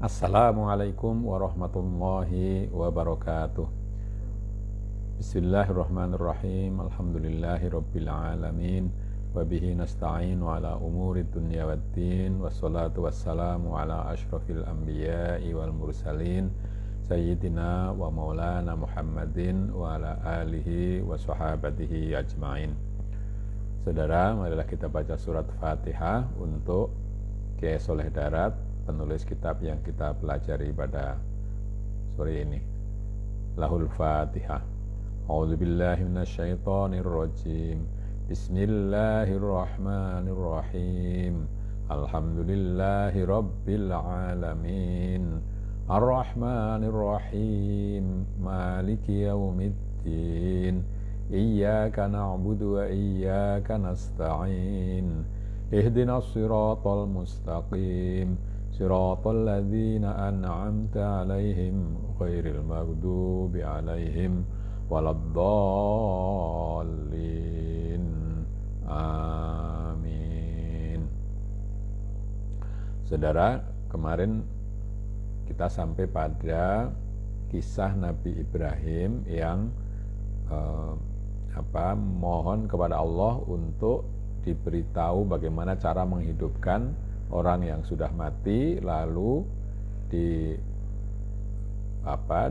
Assalamualaikum warahmatullahi wabarakatuh. Bismillahirrahmanirrahim. Alhamdulillahirabbil alamin. Wa bihi nasta'inu ala umurid dunya waddin. Wassalatu wassalamu ala asyrafil anbiya'i wal mursalin sayyidina wa maulana Muhammadin wa ala alihi wa sahabatihi ajmain. Saudara, marilah kita baca surat Fatihah untuk Kiai Soleh Darat, penulis kitab yang kita pelajari pada sore ini. Lahul Fatihah. A'udzubillahi minasyaitonir rajim. Bismillahirrahmanirrahim. Alhamdulillahi rabbil alamin. Arrahmanirrahim. Maliki yaumiddin. Iyyaka na'budu wa iyyaka nasta'in. Ihdinas siratal mustaqim. Siratal ladzina an'amta 'alaihim ghairil maghdubi 'alaihim waladdallin. Amin. Saudara, kemarin kita sampai pada kisah Nabi Ibrahim yang mohon kepada Allah untuk diberitahu bagaimana cara menghidupkan orang yang sudah mati, lalu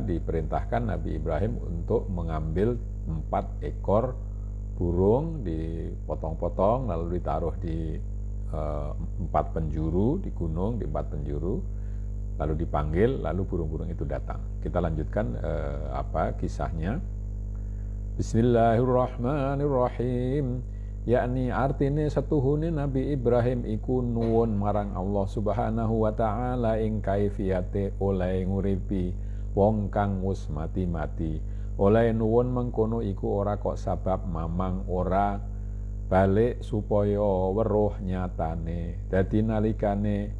diperintahkan Nabi Ibrahim untuk mengambil 4 ekor burung, dipotong-potong lalu ditaruh di 4 penjuru di gunung, di 4 penjuru, lalu dipanggil, lalu burung-burung itu datang. Kita lanjutkan kisahnya. Bismillahirrahmanirrahim. Yakni artine setuhune Nabi Ibrahim iku nuwun marang Allah Subhanahu wa taala ing kaifiyate oleh nguripi wong kang wis mati-mati. Oleh nuwun mengkono iku ora kok sabab mamang ora balik supaya weruh nyatane. Dadi nalikane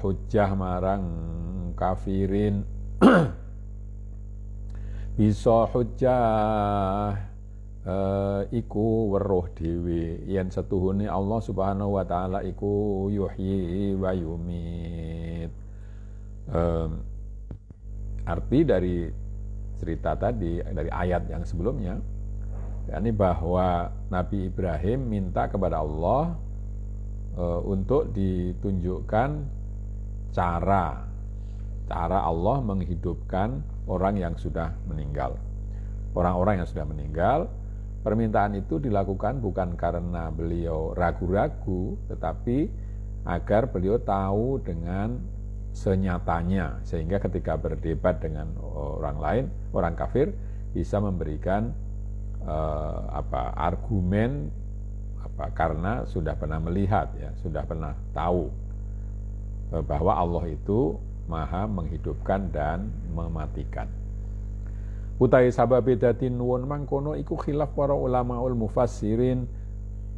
hujjah marang kafirin bisa hujjah iku weruh dhewe yen setuhune Allah Subhanahu wa taala iku yuhyi wa yumit. Arti dari cerita tadi, dari ayat yang sebelumnya, yakni bahwa Nabi Ibrahim minta kepada Allah untuk ditunjukkan cara Allah menghidupkan orang yang sudah meninggal. Orang-orang yang sudah meninggal, permintaan itu dilakukan bukan karena beliau ragu-ragu, tetapi agar beliau tahu dengan senyatanya, sehingga ketika berdebat dengan orang lain, orang kafir, bisa memberikan argumen karena sudah pernah melihat, ya, sudah pernah tahu bahwa Allah itu Maha menghidupkan dan mematikan. Utai sababe dadi nuwun mangkono iku khilaf para ulamaul mufassirin.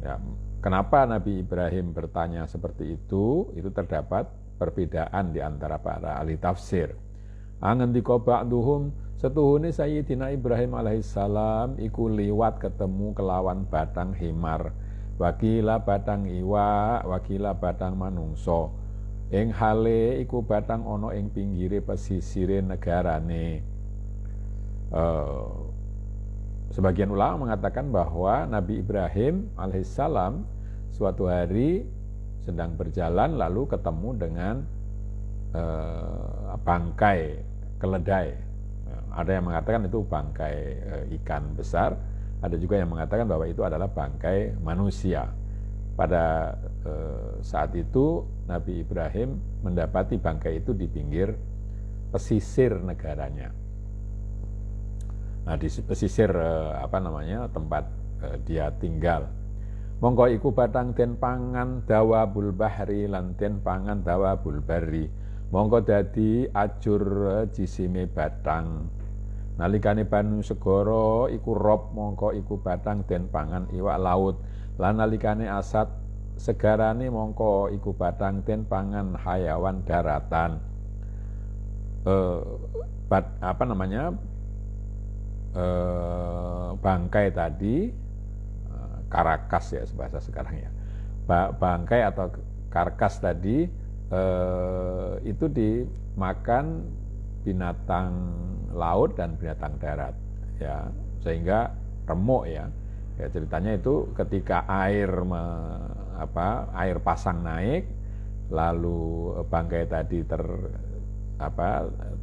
Ya, kenapa Nabi Ibrahim bertanya seperti itu? Itu terdapat perbedaan di antara para ahli tafsir. Angendika ba'duhum setuhune Sayyidina Ibrahim alaihissalam iku liwat ketemu kelawan batang himar, wakila batang iwa, wakila batang manungso. Ing hale iku batang ana ing pinggire pesisire negarane. Sebagian ulama mengatakan bahwa Nabi Ibrahim alaihissalam suatu hari sedang berjalan lalu ketemu dengan bangkai keledai. Ada yang mengatakan itu bangkai ikan besar, ada juga yang mengatakan bahwa itu adalah bangkai manusia. Pada saat itu Nabi Ibrahim mendapati bangkai itu di pinggir pesisir negaranya. Nah, di pesisir tempat dia tinggal. Mongko iku batang den pangan dawabul bahri lan den pangan dawabul barri. Mongko dadi ajur jisime batang. Nalikane banu segara iku rob, mongko iku batang den pangan iwak laut. Lan nalikane asat segarane mongko iku batang den pangan hayawan daratan. Bangkai tadi, karakas ya bahasa sekarang ya, bangkai atau karkas tadi itu dimakan binatang laut dan binatang darat, ya, sehingga remuk ya. Ya, ceritanya itu ketika air pasang naik, lalu bangkai tadi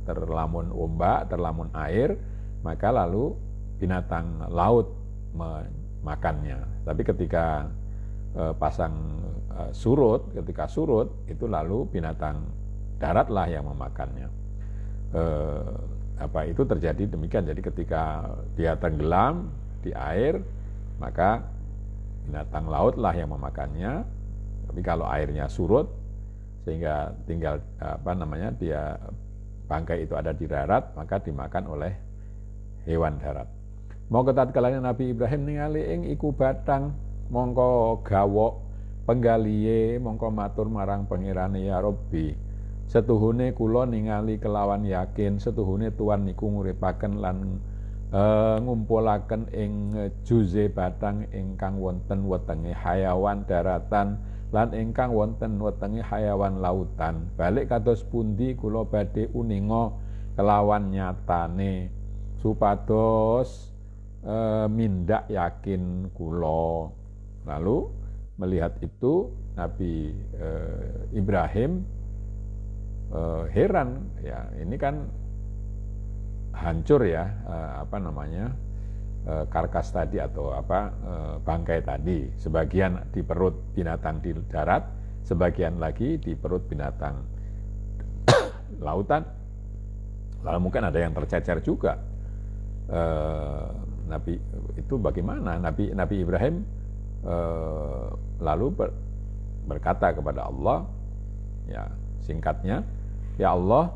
terlamun ombak, terlamun air, maka lalu binatang laut memakannya. Tapi ketika ketika surut itu lalu binatang daratlah yang memakannya. Itu terjadi demikian. Jadi ketika dia tenggelam di air, maka binatang lautlah yang memakannya. Tapi kalau airnya surut sehingga tinggal dia bangkai itu ada di darat, maka dimakan oleh hewan darat. Mongko tatkala Nabi Ibrahim ningali ing iku bathang, mongko gawok penggalihe, mongko matur marang pangerane, ya Rabbi, setuhune kula ningali kelawan yakin setuhune Tuhan niku nguripaken lan ngumpulaken ing juze bathang ingkang wonten wetenge hayawan daratan lan ingkang wonten wetenge hayawan lautan. Balik kados pundi kula badhe uninga kelawan nyatane supados mindak yakin kula. Lalu melihat itu Nabi Ibrahim heran, ya, ini kan hancur ya karkas tadi atau bangkai tadi, sebagian di perut binatang di darat, sebagian lagi di perut binatang lautan, lalu mungkin ada yang tercecer juga. Nabi itu bagaimana? Nabi Ibrahim lalu berkata kepada Allah, ya, singkatnya, ya Allah,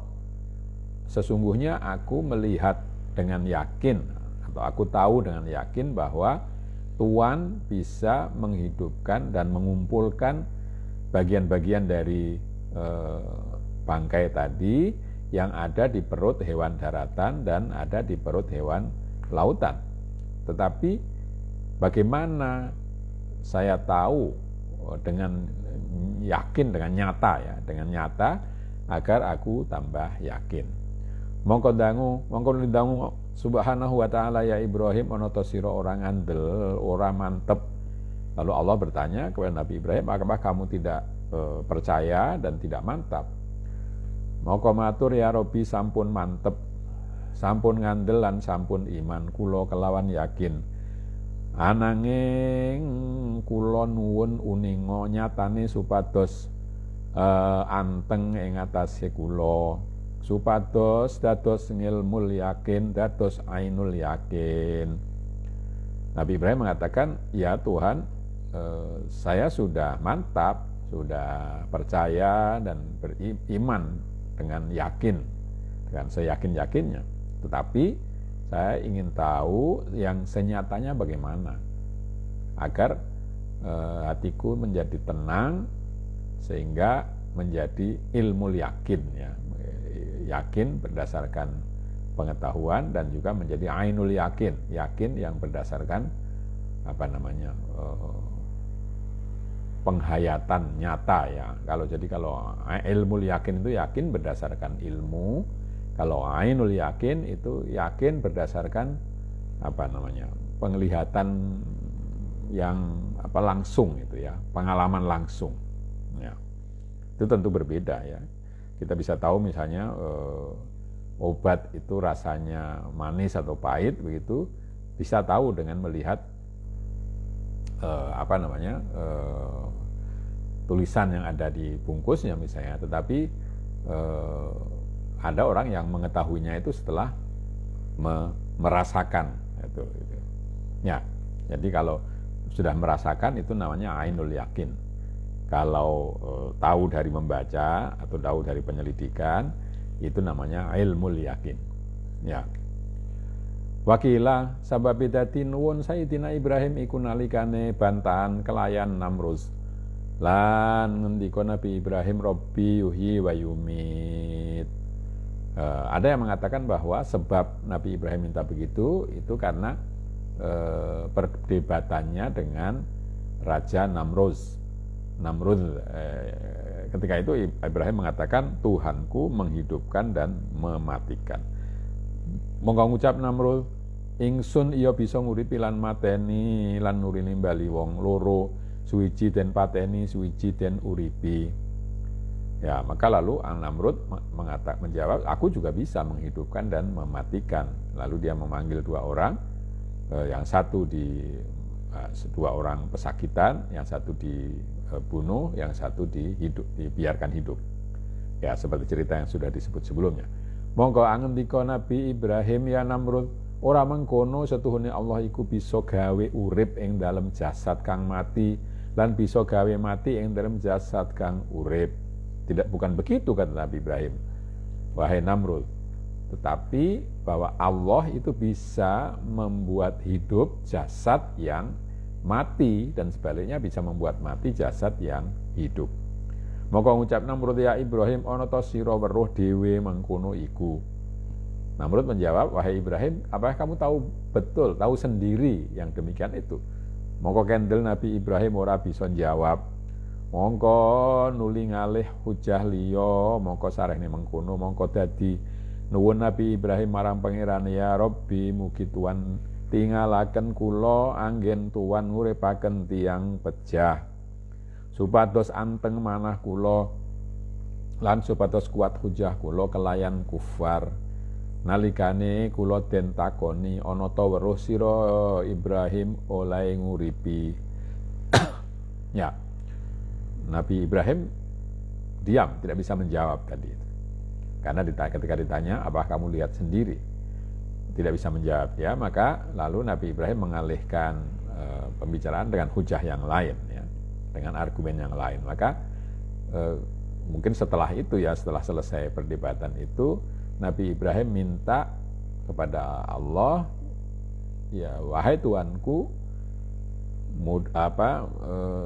sesungguhnya aku melihat dengan yakin, atau aku tahu dengan yakin bahwa Tuhan bisa menghidupkan dan mengumpulkan bagian-bagian dari bangkai tadi yang ada di perut hewan daratan dan ada di perut hewan lautan. Tetapi bagaimana saya tahu dengan yakin, dengan nyata agar aku tambah yakin. Mongko dangu subhanahu wa ta'ala, ya Ibrahim, ana ta sira ora ngandel, ora mantep. Lalu Allah bertanya kepada Nabi Ibrahim, apakah kamu tidak percaya dan tidak mantap? Mongko matur, ya Rabbi, sampun mantep, sampun ngandel lan sampun iman kula kelawan yakin. Ananging kula nuwun uninga nyatane supados anteng ing atase kula, supados dados ngilmul yakin, dados ainul yakin. Nabi Ibrahim mengatakan, ya Tuhan, saya sudah mantap, sudah percaya dan beriman dengan yakin, dengan seyakin-yakinnya. Tetapi saya ingin tahu yang senyatanya bagaimana, agar hatiku menjadi tenang sehingga menjadi ilmu yakin, ya, yakin berdasarkan pengetahuan dan juga menjadi ainul yakin, yakin yang berdasarkan penghayatan nyata, ya. Kalau ilmu yakin itu yakin berdasarkan ilmu, kalau ainul yakin itu yakin berdasarkan penglihatan yang langsung, itu ya, pengalaman langsung, ya. Itu tentu berbeda, ya. Kita bisa tahu misalnya obat itu rasanya manis atau pahit, begitu bisa tahu dengan melihat tulisan yang ada di bungkusnya misalnya. Tetapi ada orang yang mengetahuinya itu setelah merasakan itu. Ya, jadi kalau sudah merasakan itu namanya ainul yakin. Kalau tahu dari membaca atau tahu dari penyelidikan, itu namanya ilmul yakin. Ya. Wakila sababidatin nuwun Sayyidina Ibrahim iku nalikane bantahan kelayan Namruz. Lan ngendika Nabi Ibrahim, Rabbi yuhyi wa yumit. Ada yang mengatakan bahwa sebab Nabi Ibrahim minta begitu itu karena perdebatannya dengan Raja Namrud ketika itu Ibrahim mengatakan, Tuhanku menghidupkan dan mematikan. Monggo ngucap Namrud, ingsun iya bisa nguripi lan mateni lan nurini bali wong loro, suwiji den pateni, suwiji den uripi. Ya, maka lalu Namrud menjawab, aku juga bisa menghidupkan dan mematikan. Lalu dia memanggil dua orang, yang satu dua orang pesakitan, yang satu dibunuh, yang satu dibiarkan hidup. Ya, seperti cerita yang sudah disebut sebelumnya. Monggo angendika Nabi Ibrahim, ya Namrud, ora mengkono setuhune Allah iku bisa gawe urip ing dalem jasad kang mati, lan bisa gawe mati ing dalem jasad kang urip. Bukan begitu kata Nabi Ibrahim, wahai Namrud. Tetapi bahwa Allah itu bisa membuat hidup jasad yang mati, dan sebaliknya bisa membuat mati jasad yang hidup. Maka ngucap Namrud, ya Ibrahim, ana ta sira weruh dhewe mengkono iku. Namrud menjawab, wahai Ibrahim, apakah kamu tahu sendiri yang demikian itu? Maka kendel Nabi Ibrahim ora bisa jawab. Mongko nuli ngalih hujah liya, mongko sarehne mengkono, mongko dadi nuwun Nabi Ibrahim marang pangeran, ya Rabbi, mugi tuan tingalaken kula anggen tuan nguripaken tiyang pejah, supados anteng manah kula lan supados kuat hujah kula kelayan kufar. Nalikane kula den takoni, ana ta weruh sira Ibrahim oleh nguripi? Ya, Nabi Ibrahim diam, tidak bisa menjawab tadi itu. Karena ketika ditanya, apakah kamu lihat sendiri? Tidak bisa menjawab, ya. Maka lalu Nabi Ibrahim mengalihkan pembicaraan dengan hujah yang lain, ya, dengan argumen yang lain. Maka mungkin setelah itu, ya, setelah selesai perdebatan itu, Nabi Ibrahim minta kepada Allah, ya, wahai Tuanku,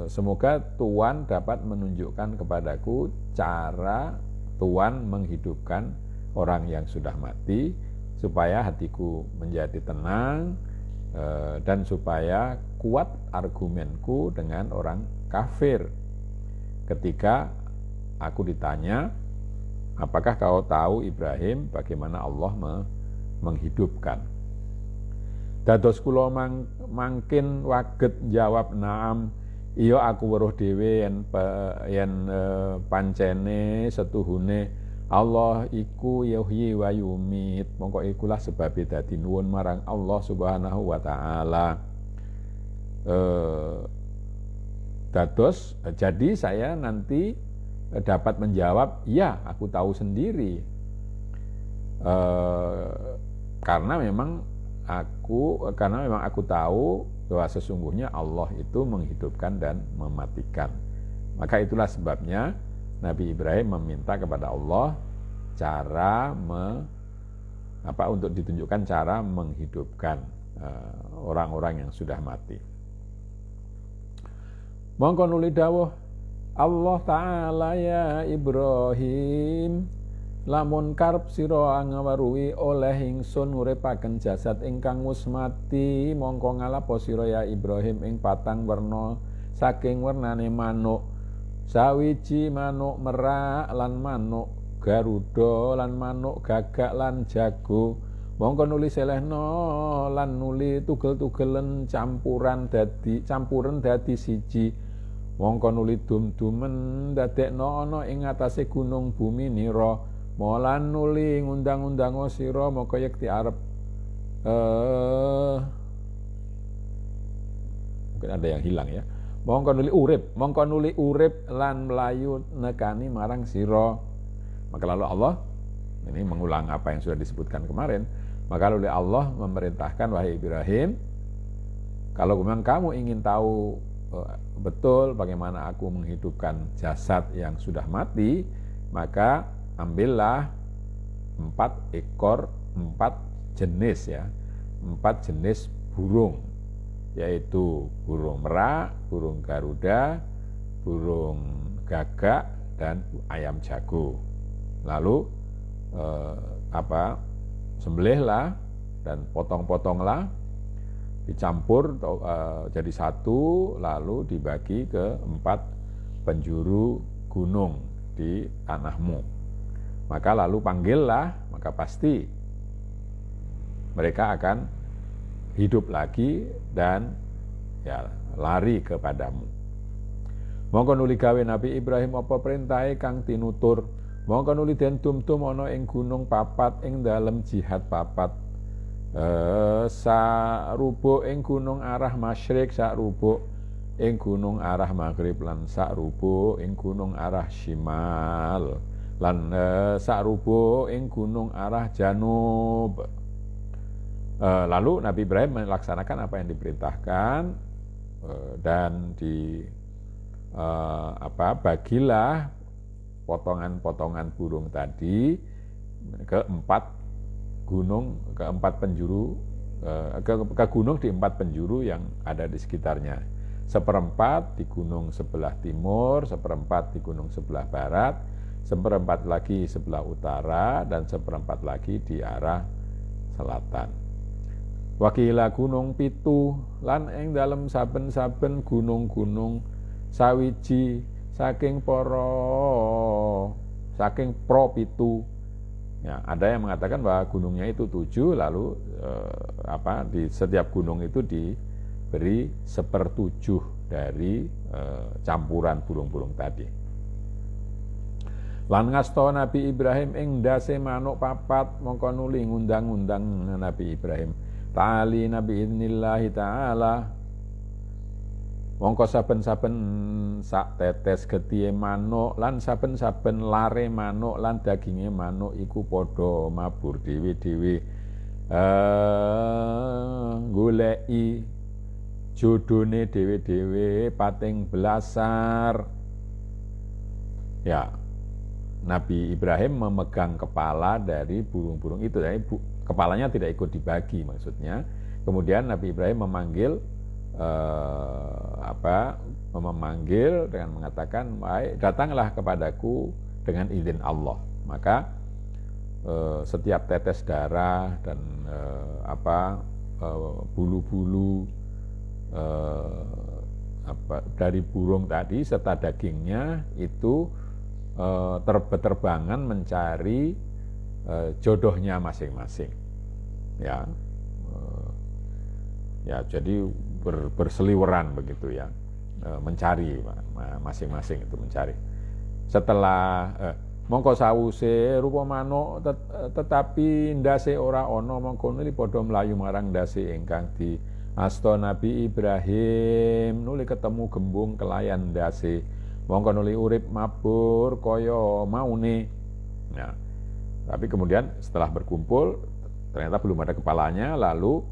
semoga Tuhan dapat menunjukkan kepadaku cara Tuhan menghidupkan orang yang sudah mati, supaya hatiku menjadi tenang, dan supaya kuat argumenku dengan orang kafir. Ketika aku ditanya, apakah kau tahu Ibrahim bagaimana Allah menghidupkan? Dados kula mangkin waget jawab naam, iya aku weruh dhewe yen pancene setuhune Allah iku yuhyi wa yumit. Mongko ikulah sebab dadi nuwun marang Allah Subhanahu wa taala. Jadi saya nanti dapat menjawab, ya, aku tahu sendiri. Karena memang aku tahu bahwa sesungguhnya Allah itu menghidupkan dan mematikan. Maka itulah sebabnya Nabi Ibrahim meminta kepada Allah untuk ditunjukkan cara menghidupkan orang-orang yang sudah mati. Mongko nuli dawuh Allah Ta'ala, ya Ibrahim, lamun karep sira ngawaruhi oleh ingsun nguripaken jasad ingkang wis mati, mongko ngalapo sira ya Ibrahim ing patang werna saking wernane manuk, sawiji manuk merak lan manuk garuda lan manuk gagak lan jago. Mongko nuli selehno lan nuli tugel-tugelen campuran dadi siji. Mongko nuli dum-dumen dadekno ana ing atase gunung bumi nira. Molan nuli ngundang-undang sira maka yekti arep mungkin ada yang hilang, ya. Mongko nuli urip lan melayu nekani marang sira. Maka lalu Allah ini mengulang apa yang sudah disebutkan kemarin. Maka lalu Allah memerintahkan, wahai Ibrahim, kalau memang kamu ingin tahu betul bagaimana aku menghidupkan jasad yang sudah mati, maka ambillah 4 jenis burung, yaitu burung merak, burung garuda, burung gagak, dan ayam jago. Lalu sembelihlah dan potong-potonglah, dicampur jadi satu, lalu dibagi ke 4 penjuru gunung. di tanahmu. Maka lalu panggillah, maka pasti mereka akan hidup lagi dan ya lari kepadamu. Mongko nuli gawe Nabi Ibrahim apa perintahe kang tinutur. Mongko nuli den tumtum ana ing gunung papat ing dalem jihad papat. Sarubuk ing gunung arah masyrik, sarubuk ing gunung arah maghrib, lan sarubuk ing gunung arah shimal, lan sarubuk ing gunung arah janub. Lalu Nabi Ibrahim melaksanakan apa yang diperintahkan dan bagilah potongan-potongan burung tadi ke gunung di 4 penjuru yang ada di sekitarnya. 1/4 di gunung sebelah timur, 1/4 di gunung sebelah barat, 1/4 lagi sebelah utara, dan 1/4 lagi di arah selatan. Wakila gunung pitu lan ing dalem saben-saben gunung-gunung sawiji saking pro pitu. Ya, ada yang mengatakan bahwa gunungnya itu 7, lalu di setiap gunung itu diberi 1/7 dari campuran burung-burung tadi. Lan ngasto Nabi Ibrahim ing ndase manuk papat, mongko nuli ngundang-undang Nabi Ibrahim ta'ali nabi idnillahi ta'ala, mongko saben-saben sak tetes getihe manuk lan saben-saben lare manuk lan daginge manuk iku padha mabur dhewe-dhewe goleki jodhone dhewe-dhewe pating belasar. Ya, Nabi Ibrahim memegang kepala dari burung-burung itu, jadi kepalanya tidak ikut dibagi maksudnya. Kemudian Nabi Ibrahim memanggil dengan mengatakan, "Baik, datanglah kepadaku dengan izin Allah." Maka setiap tetes darah dan bulu-bulu dari burung tadi serta dagingnya itu berterbangan mencari jodohnya masing-masing. Ya, jadi berseliweran begitu ya, mencari masing-masing itu mencari. Setelah mongko sawuse rupa manuk tetapi ndase ora ana, mongko nuli padha mlayu marang ndase ingkang di asta Nabi Ibrahim, nuli ketemu gembung kelayan ndase, mongko nuli urip mabur kaya maune. Nah, tapi kemudian setelah berkumpul ternyata belum ada kepalanya, lalu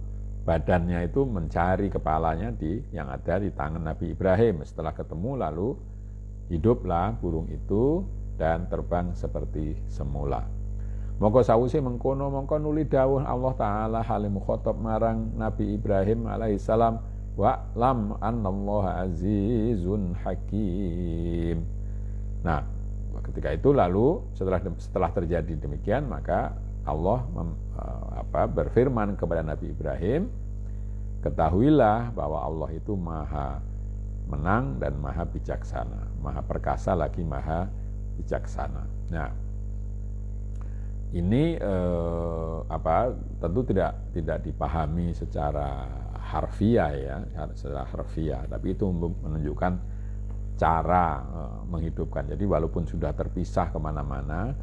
badannya itu mencari kepalanya yang ada di tangan Nabi Ibrahim. Setelah ketemu lalu hiduplah burung itu dan terbang seperti semula. Mongko sawise mengkono mongko nuli dawuh Allah Ta'ala halim khotob marang Nabi Ibrahim alaihissalam, wa lam annallaha azizun hakim. Nah, ketika itu lalu setelah terjadi demikian, maka Allah berfirman kepada Nabi Ibrahim, ketahuilah bahwa Allah itu maha menang dan maha bijaksana, maha perkasa lagi maha bijaksana. Nah, ini tentu tidak dipahami secara harfiah ya, tapi itu menunjukkan cara menghidupkan. Jadi walaupun sudah terpisah kemana-mana,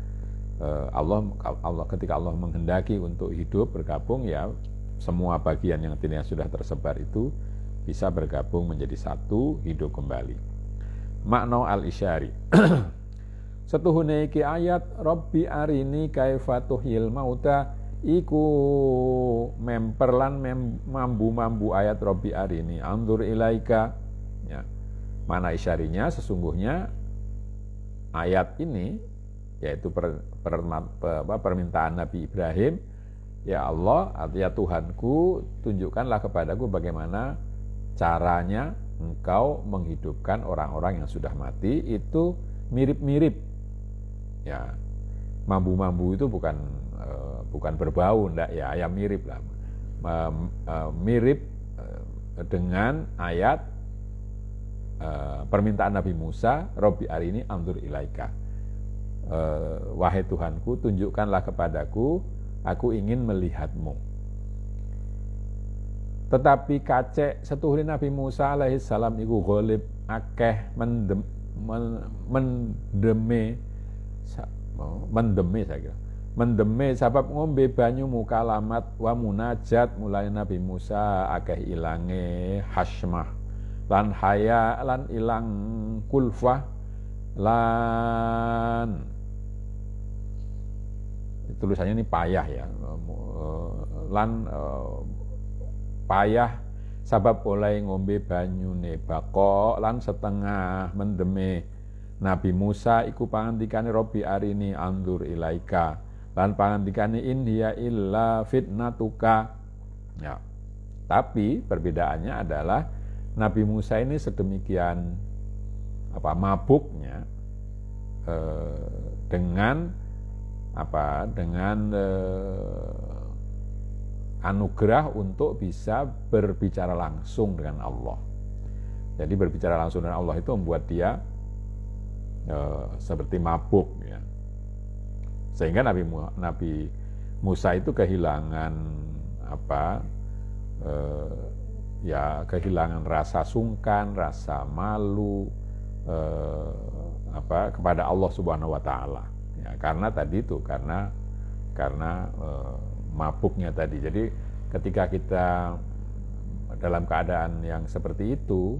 Allah ketika Allah menghendaki untuk hidup bergabung, ya semua bagian yang tadinya sudah tersebar itu bisa bergabung menjadi satu, hidup kembali. Makna al-isyari setuhune iki ayat Rabbi arini kaifa tuhyil mauta iku memperlan mambu ayat Rabbi arini anzur ilaika. Ya. Mana isyarinya sesungguhnya ayat ini yaitu permintaan Nabi Ibrahim, ya Allah, artinya Tuhanku, tunjukkanlah kepadaku bagaimana caranya engkau menghidupkan orang-orang yang sudah mati. Itu mirip-mirip ya, mambu-mambu itu bukan berbau, enggak ya, ya mirip lah, mirip dengan ayat permintaan Nabi Musa, Rabbi arini anzur ilaika. wahai Tuhanku, tunjukkanlah kepadaku, aku ingin melihatmu. Tetapi kacek setuhuri Nabi Musa alaihissalam iku ghalib akeh mendeme sabab ngombe banyu mukalamat wa munajat mulai Nabi Musa akeh ilange hasmah lan haya lan ilang kulfah lan tulisannya ini payah ya, lan payah sabab oleh ngombe banyune bako lan setengah mendeme Nabi Musa iku pangandikane Robbi arini andur ilaika lan pangandikane in hiya illa fitnatuka. Ya. Tapi perbedaannya adalah Nabi Musa ini sedemikian mabuknya dengan anugerah untuk bisa berbicara langsung dengan Allah. Jadi berbicara langsung dengan Allah itu membuat dia seperti mabuk ya. Sehingga Nabi Musa itu kehilangan kehilangan rasa sungkan, rasa malu kepada Allah Subhanahu wa taala. Ya, karena mabuknya tadi. Jadi ketika kita dalam keadaan yang seperti itu,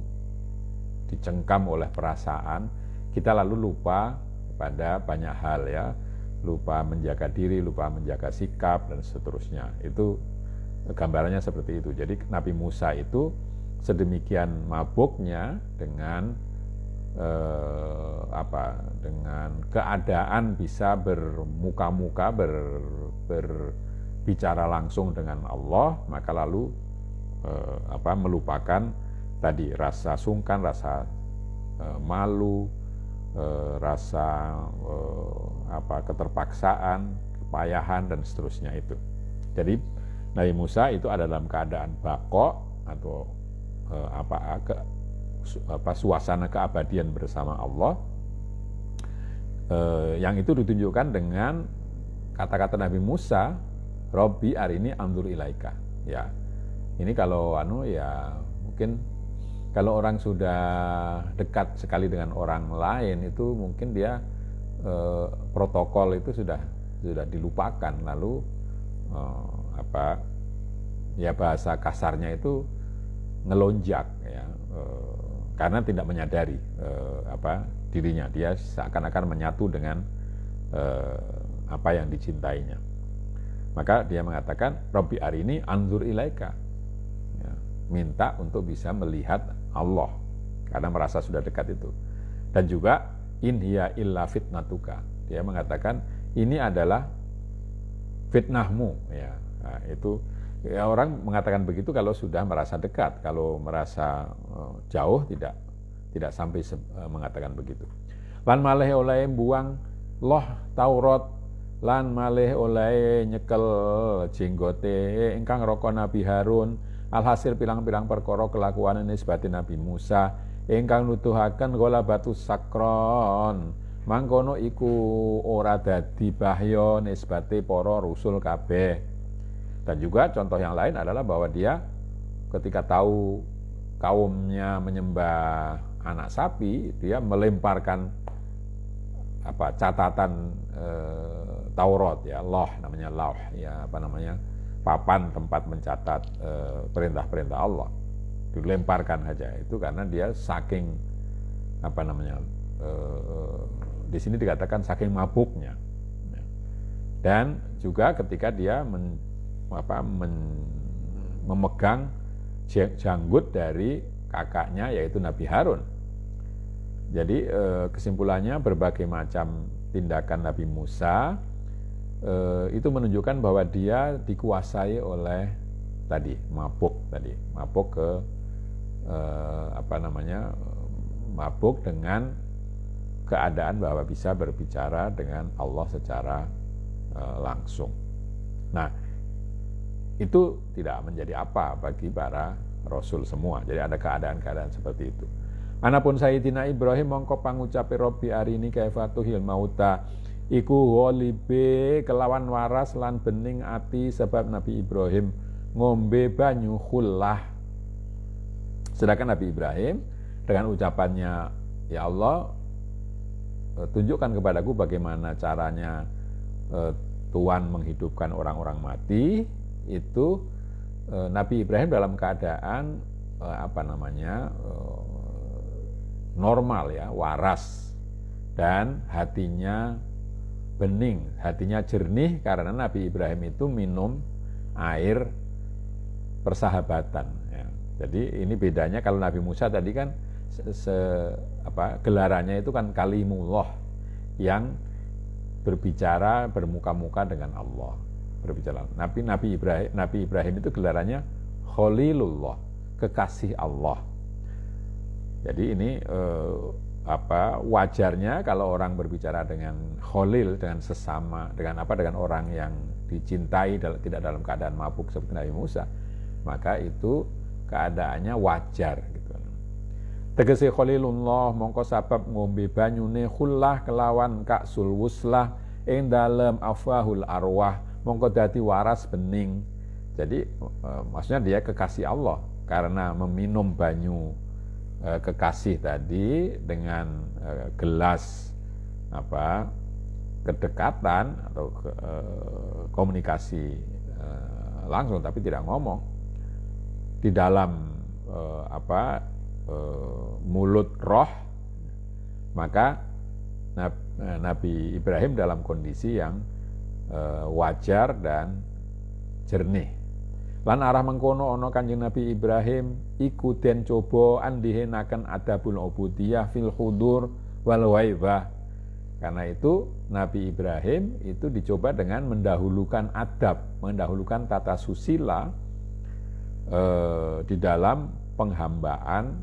dicengkam oleh perasaan, kita lalu lupa pada banyak hal ya, lupa menjaga diri, lupa menjaga sikap dan seterusnya. Itu gambarannya seperti itu. Jadi Nabi Musa itu sedemikian mabuknya dengan dengan keadaan bisa bermuka-muka berbicara langsung dengan Allah, maka lalu melupakan tadi rasa sungkan, rasa malu, rasa keterpaksaan, kepayahan dan seterusnya itu. Jadi Nabi Musa itu ada dalam keadaan bako atau suasana keabadian bersama Allah, yang itu ditunjukkan dengan kata-kata Nabi Musa, Robbi arini andur ilaika. Ya, ini kalau ya mungkin kalau orang sudah dekat sekali dengan orang lain itu mungkin dia protokol itu sudah dilupakan, lalu bahasa kasarnya itu ngelonjak ya, karena tidak menyadari dirinya, dia seakan-akan menyatu dengan apa yang dicintainya. Maka dia mengatakan Robbi arini anzur ilaika, ya, minta untuk bisa melihat Allah karena merasa sudah dekat itu. Dan juga in hiya illa fitnatuka, dia mengatakan ini adalah fitnahmu ya. Nah, itu ya, orang mengatakan begitu kalau sudah merasa dekat, kalau merasa jauh tidak sampai mengatakan begitu. Lan malih oleh buang loh Taurat, lan malih oleh nyekel jenggote ingkang roko Nabi Harun, alhasil pilang-pilang perkara kelakuan nisbati Nabi Musa ingkang nuduhaken gola batu sakron, mangkono iku ora dadi bahya nisbati para rusul kabeh. Dan juga contoh yang lain adalah bahwa dia ketika tahu kaumnya menyembah anak sapi, dia melemparkan catatan Taurat ya, namanya lauh ya, papan tempat mencatat perintah-perintah Allah, dilemparkan saja. Itu karena dia saking di sini dikatakan saking mabuknya. Dan juga ketika dia memegang janggut dari kakaknya yaitu Nabi Harun. Jadi kesimpulannya berbagai macam tindakan Nabi Musa itu menunjukkan bahwa dia dikuasai oleh mabuk ke mabuk dengan keadaan bahwa bisa berbicara dengan Allah secara langsung. Nah, itu tidak menjadi apa bagi para rasul semua. Jadi ada keadaan-keadaan seperti itu. Anapun Sayyidina Ibrahim mongko pangucape Robbi arini kaifatuhil mauta iku ghalibe kelawan waras lan bening ati sebab Nabi Ibrahim ngombe banyu khullah. Sedangkan Nabi Ibrahim dengan ucapannya, ya Allah, tunjukkan kepadaku bagaimana caranya Tuhan menghidupkan orang-orang mati. Itu Nabi Ibrahim dalam keadaan normal ya, waras, dan hatinya bening, hatinya jernih, karena Nabi Ibrahim itu minum air persahabatan ya. Jadi ini bedanya. Kalau Nabi Musa tadi kan gelarannya itu kan kalimullah, yang berbicara bermuka-muka dengan Allah, berbicara. Nabi Ibrahim itu gelarannya Khalilullah, kekasih Allah. Jadi ini wajarnya kalau orang berbicara dengan Khalil, dengan sesama, dengan orang yang dicintai, tidak dalam keadaan mabuk seperti Nabi Musa, maka itu keadaannya wajar gitu. Tegese Khalilullah mongko sabab ngombe banyune khullah kelawan kaksul wuslah ing dalem afwahul arwah, mongko dadi waras bening. Jadi maksudnya dia kekasih Allah karena meminum banyu kekasih tadi dengan gelas kedekatan atau komunikasi langsung tapi tidak ngomong di dalam mulut roh, maka Nabi Ibrahim dalam kondisi yang wajar dan jernih. Lan arah mengkono ono Kanjeng Nabi Ibrahim iku den coba andihenaken adabul ubudiyah fil hudur wal waibah. Karena itu Nabi Ibrahim itu dicoba dengan mendahulukan adab, mendahulukan tata susila di dalam penghambaan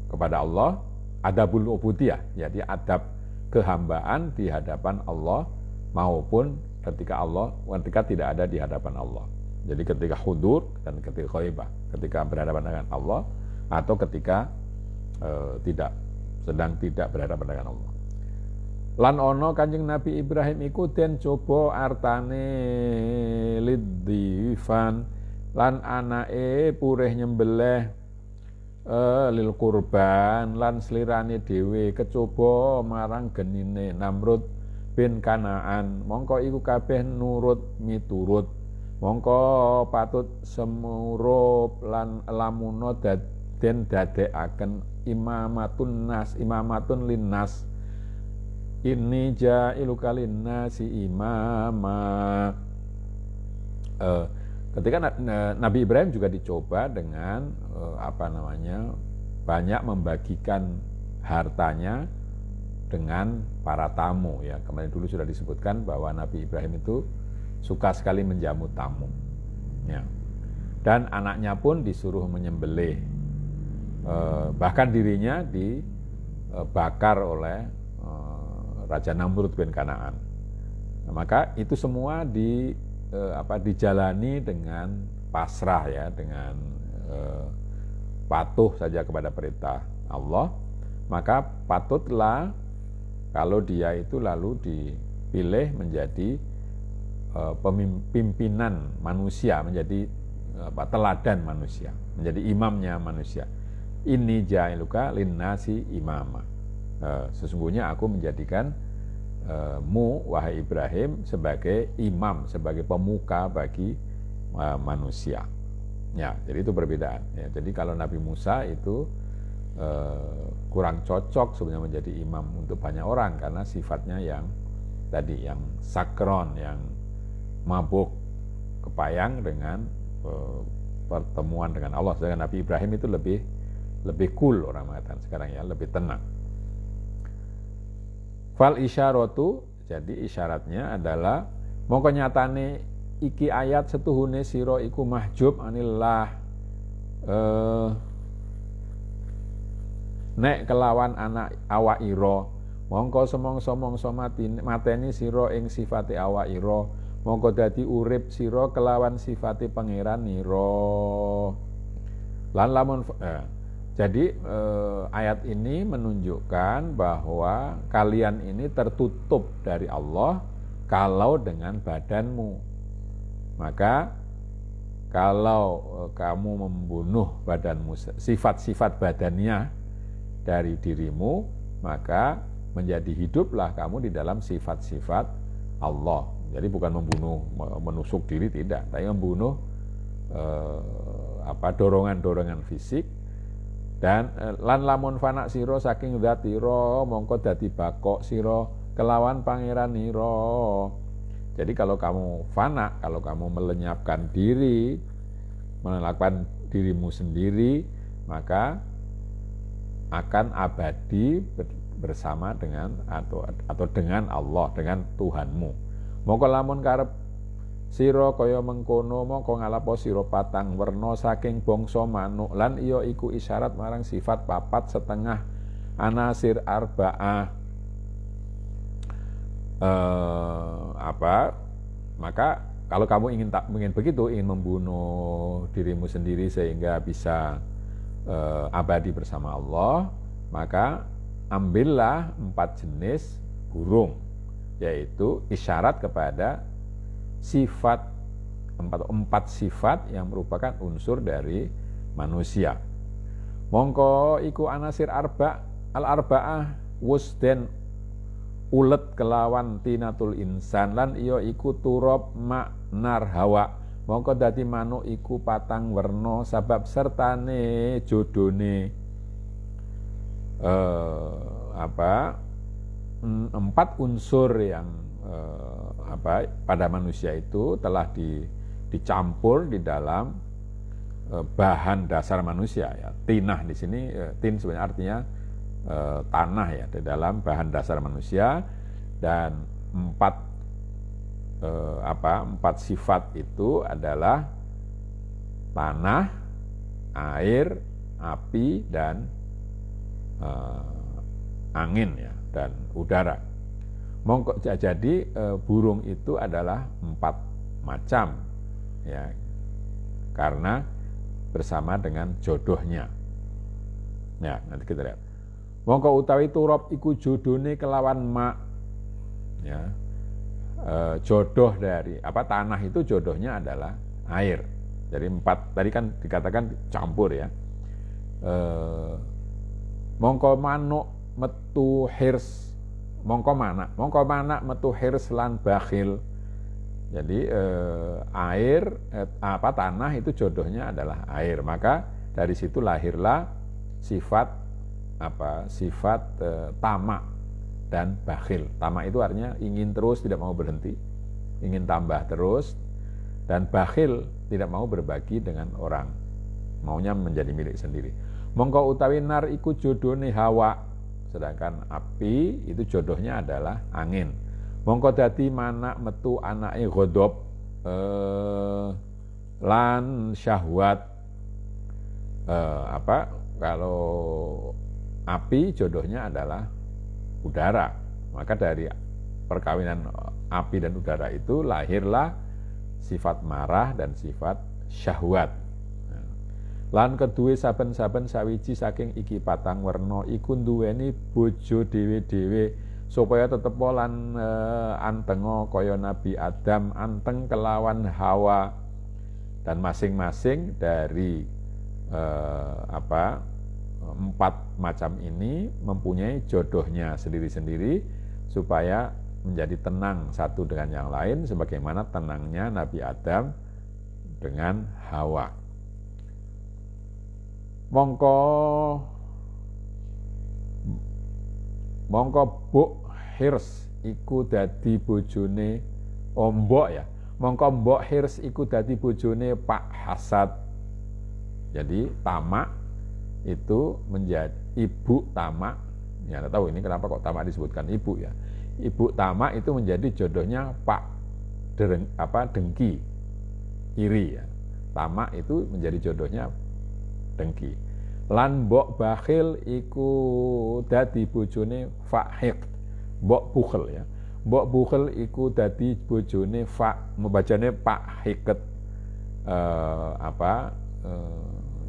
kepada Allah, adabul ubudiyah, jadi adab kehambaan di hadapan Allah maupun ketika tidak ada di hadapan Allah. Jadi ketika hudur dan ketika ghaibah, ketika berhadapan dengan Allah atau ketika sedang tidak berhadapan dengan Allah. Lan ono Kanjeng Nabi Ibrahim iku den coba artane lidhifan lan anake purih nyembelih lil kurban lan slirane dhewe kecoba marang genine Namrud bin Kanaan, mongko iku kabeh nurut miturut, mongko patut semurup lan lamuno den dadekaken imamatun linnas, ini jailuka linnasi imama. Ketika Nabi Ibrahim juga dicoba dengan banyak membagikan hartanya dengan para tamu ya. Kemarin dulu sudah disebutkan bahwa Nabi Ibrahim itu suka sekali menjamu tamu ya. Dan anaknya pun disuruh menyembelih, bahkan dirinya dibakar oleh Raja Namrud bin Kanaan. Nah, maka itu semua dijalani dengan pasrah ya, dengan patuh saja kepada perintah Allah. Maka patutlah kalau dia itu lalu dipilih menjadi pimpinan manusia, menjadi teladan manusia, menjadi imamnya manusia. Ini jailuka linnasi imama. Sesungguhnya aku menjadikan wahai Ibrahim sebagai imam, sebagai pemuka bagi manusia. Ya, jadi itu perbedaan. Ya, jadi kalau Nabi Musa itu kurang cocok sebenarnya menjadi imam untuk banyak orang karena sifatnya yang tadi, yang sakron, yang mabuk kepayang dengan pertemuan dengan Allah. Sedangkan Nabi Ibrahim itu lebih cool, orang mengatakan sekarang ya, lebih tenang. Fal isyaratu, jadi isyaratnya adalah mongko nyatane iki ayat setuhune sira iku mahjub anillah, nek kelawan anak awak ira mongko semongso mateni sira ing sifate awak ira, mongko dadi urip sira kelawan sifate pangeran nira. Lan lamun Jadi ayat ini menunjukkan bahwa kalian ini tertutup dari Allah kalau dengan badanmu. Maka kalau kamu membunuh badanmu, sifat-sifat badannya dari dirimu, maka menjadi hiduplah kamu di dalam sifat-sifat Allah. Jadi bukan membunuh, menusuk diri, tidak, tapi membunuh dorongan-dorongan fisik. Dan lan lamun fana sira saking dzatira mongko dadi bakok sira kelawan pangeran ira. Jadi kalau kamu fana, kalau kamu melenyapkan diri, melakukan dirimu sendiri, maka akan abadi bersama dengan atau dengan Allah, dengan Tuhanmu. Mongko lamun karep sira kaya mengkono mongko ngalapo sira patang werna saking bangsa manuk lan iya iku isyarat marang sifat papat setengah anasir arba'ah. Maka kalau kamu ingin begitu, ingin membunuh dirimu sendiri sehingga bisa abadi bersama Allah, maka ambillah 4 jenis burung, yaitu isyarat kepada sifat, 4 sifat yang merupakan unsur dari manusia. Mongko iku anasir al-arba'ah wusden ulet kelawan tinatul insan lan iya iku turab ma nar hawa. Mongko dadi manuk iku patang werna sebab sertane jodone 4 unsur yang pada manusia itu telah dicampur di dalam bahan dasar manusia ya. Tinah di sini tin sebenarnya artinya tanah ya, di dalam bahan dasar manusia. Dan 4 sifat itu adalah tanah, air, api, dan angin ya, dan udara. Jadi burung itu adalah 4 macam ya, karena bersama dengan jodohnya. Ya, nanti kita lihat. Mongko utawi turab iku jodone kelawan ma. Ya. Jodoh dari tanah itu jodohnya adalah air. Jadi 4 tadi kan dikatakan campur ya. Mongko manuk metu hirs, mongko mana metu hirs lan bakhil. Jadi air tanah itu jodohnya adalah air. Maka dari situ lahirlah sifat tamak dan bakhil. Tamak itu artinya ingin terus, tidak mau berhenti, ingin tambah terus. Dan bakhil tidak mau berbagi dengan orang, maunya menjadi milik sendiri. Mongko utawi nar iku jodone hawa, sedangkan api itu jodohnya adalah angin. Mongko dadi manak metu anake ghadab lan syahwat. Kalau api jodohnya adalah udara, maka dari perkawinan api dan udara itu lahirlah sifat marah dan sifat syahwat. Lan keduwe saben-saben sawiji saking iki patang werna iku nduweni bojo dhewe-dhewe supaya tetep lan antenga kaya Nabi Adam anteng kelawan Hawa. Dan masing-masing dari 4 macam ini mempunyai jodohnya sendiri-sendiri supaya menjadi tenang satu dengan yang lain sebagaimana tenangnya Nabi Adam dengan Hawa. Mongko Buk Hirs iku dadi bojone Mbok ya. Mongko Mbok Hirs iku dadi bojone Pak Hasad. Jadi tamak itu menjadi ibu tamak. Ya, enggak tahu ini kenapa kok tamak disebutkan ibu ya. Ibu tamak itu menjadi jodohnya Pak Dengki, iri ya. Tamak itu menjadi jodohnya dengki. Lan mbok bakhil iku dadi bojone Fahik. Mbok bukhel ya. Mbok bukhel iku dadi bojone membacane Pak Hiket.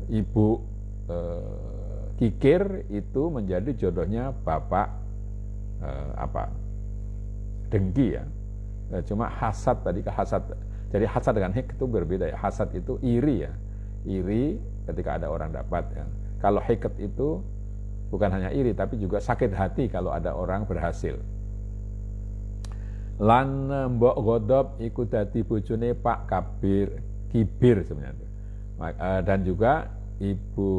Ibu kikir itu menjadi jodohnya bapak dengki ya. Cuma hasad tadi hasad. Jadi hasad dengan hik itu berbeda ya. Hasad itu iri ya. Iri ketika ada orang dapat ya. Kalau hiket itu bukan hanya iri tapi juga sakit hati kalau ada orang berhasil. Lan mbok godop iku dadi bojone Pak Kibir sebenarnya. Dan juga ibu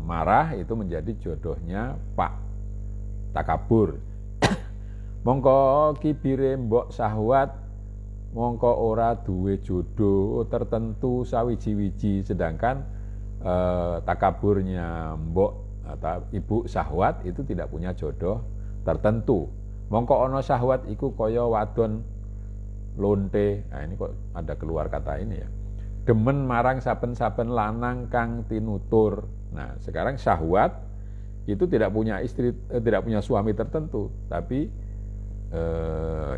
marah itu menjadi jodohnya Pak Takabur. Mongko kibire mbok Syahwat mongko ora duwe jodoh tertentu sawiji-wiji, sedangkan takaburnya mbok atau ibu Syahwat itu tidak punya jodoh tertentu. Mongko ono Syahwat iku kaya wadon lonte. Nah ini kok ada keluar kata ini ya. Demen marang saben-saben lanang kang tinutur. Nah, sekarang Syahwat itu tidak punya istri, tidak punya suami tertentu, tapi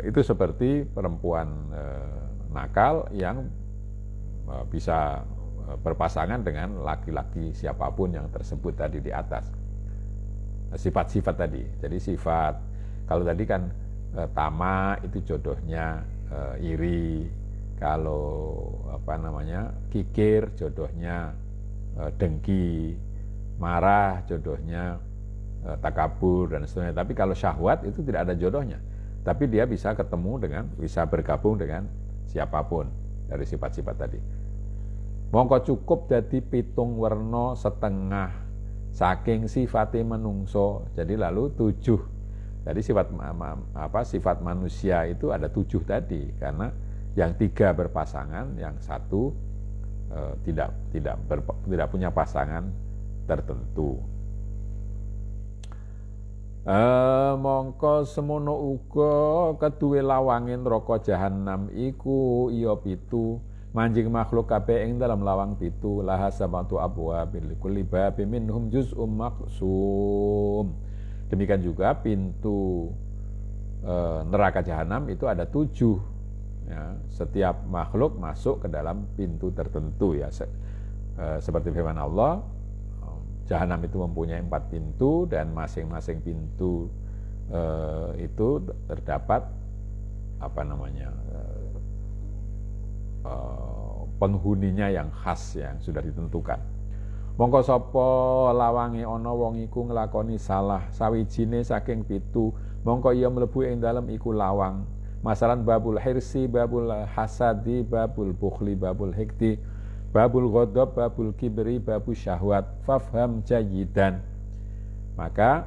itu seperti perempuan nakal yang bisa berpasangan dengan laki-laki siapapun yang tersebut tadi di atas. Sifat-sifat tadi. Jadi sifat, kalau tadi kan tamak itu jodohnya iri, kalau kikir jodohnya dengki, marah jodohnya takabur dan seterusnya. Tapi kalau syahwat itu tidak ada jodohnya. Tapi dia bisa bisa bergabung dengan siapapun dari sifat-sifat tadi. Mongko cukup dadi 7 werna setengah saking sifate menungso. Jadi lalu 7. Jadi sifat manusia itu ada 7 tadi, karena yang 3 berpasangan, yang 1 tidak punya pasangan tertentu. Mongko semono uga keduwe lawange neraka jahanam iku iya 7, manjing makhluk kabeh ing dalam lawang 7, laha sabatu abwabil kulli babin minhum juz'um maqsum. Demikian juga pintu neraka jahanam itu ada 7 ya. Setiap makhluk masuk ke dalam pintu tertentu ya. Seperti firman Allah, jahanam itu mempunyai 4 pintu dan masing-masing pintu itu terdapat penghuninya yang khas yang sudah ditentukan. Mongko sapa lawange ana wong iku nglakoni salah sawijine saking 7, mongko ia mlebu ing dalem iku lawang. Masalan babul hirsi, babul hasadi, babul bukhli, babul hikti, babul ghadab, babul kibri, babul syahwat, fafham jayidan. Maka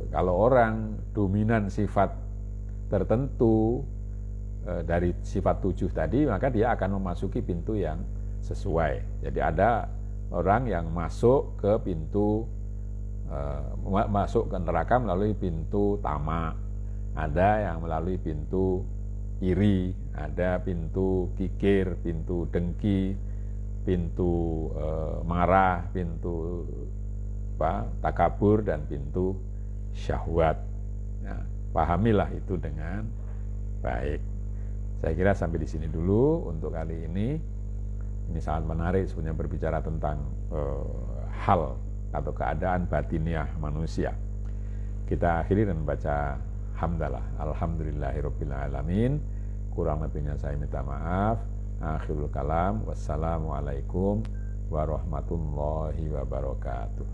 kalau orang dominan sifat tertentu dari sifat 7 tadi, maka dia akan memasuki pintu yang sesuai. Jadi ada orang yang masuk ke pintu masuk ke neraka melalui pintu tamak, ada yang melalui pintu iri, ada pintu kikir, pintu dengki, pintu marah, pintu takabur, dan pintu syahwat. Nah, pahamilah itu dengan baik. Saya kira sampai di sini dulu untuk kali ini. Ini sangat menarik sebenarnya berbicara tentang hal atau keadaan batiniah manusia. Kita akhiri dan baca hamdalah. Alhamdulillahirabbil alamin. Kurang lebihnya saya minta maaf. Akhirul kalam. Wassalamualaikum warahmatullahi wabarakatuh.